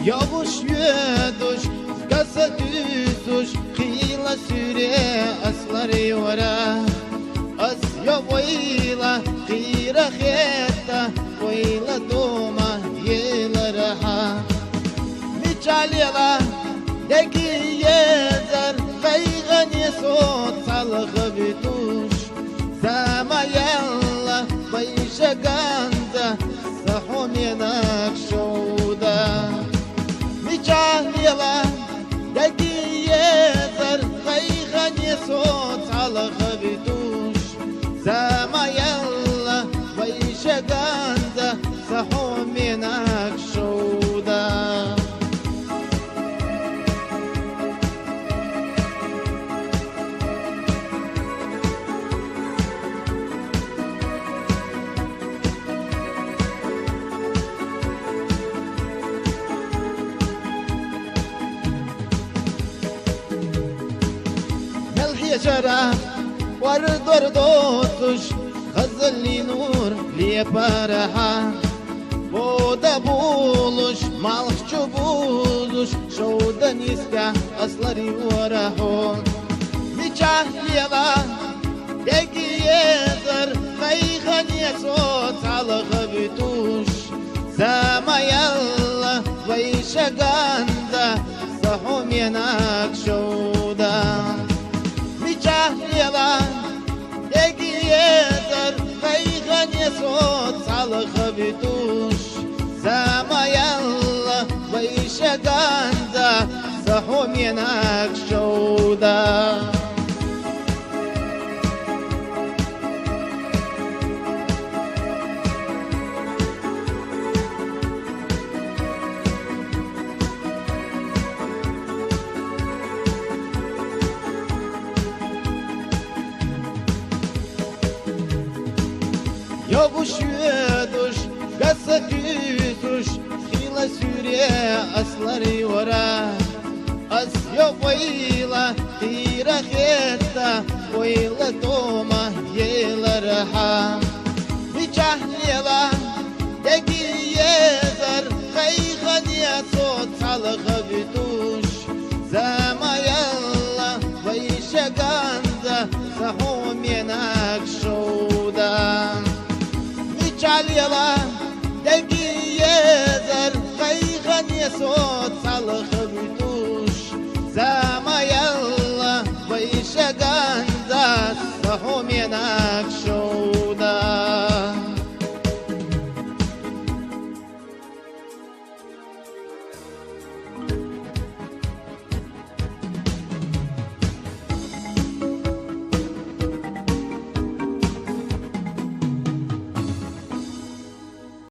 Yavuş yüduş, gasa düzuş, Khila süre asları vara. Az yavayla, khira kheta, Vayla doma yela raha. Miçalila, deki yezer, Kaygani sot salgı bituş. Zama yalla, Bayşa ganza, Sahum yenak şouda. Miçalila, deki yezer, Kaygani sot salgı bituş. Zama yalla, Bayşa ganza, Sahum yenak şouda. شرف وردور دوتش خزلي نور لي فرحة بودا بولش مالخ çubuluş şovda niska asları varaho Niçah liyala deki yezer Kaykhaniye sot salgı bituş Zama yalla vayşa ganda Sahum yenak şovda Miçahliyala deki yezer Kaykhaniye sot salgı bituş Zama yalla vayşa ganda Sahum yenak şovda Yavuş yüduş, gasa düzuş, Khila süre asları vara. Az yavayla, khira kheta, Vayla doma yela raha. Miçahlila, deki yezer, Kaykhaniye sot salgı bituş. Zama yalla, Vayşa ganza, Sahum yenak şouda. Miçalyala, deki yezer, Kaykhaniye sot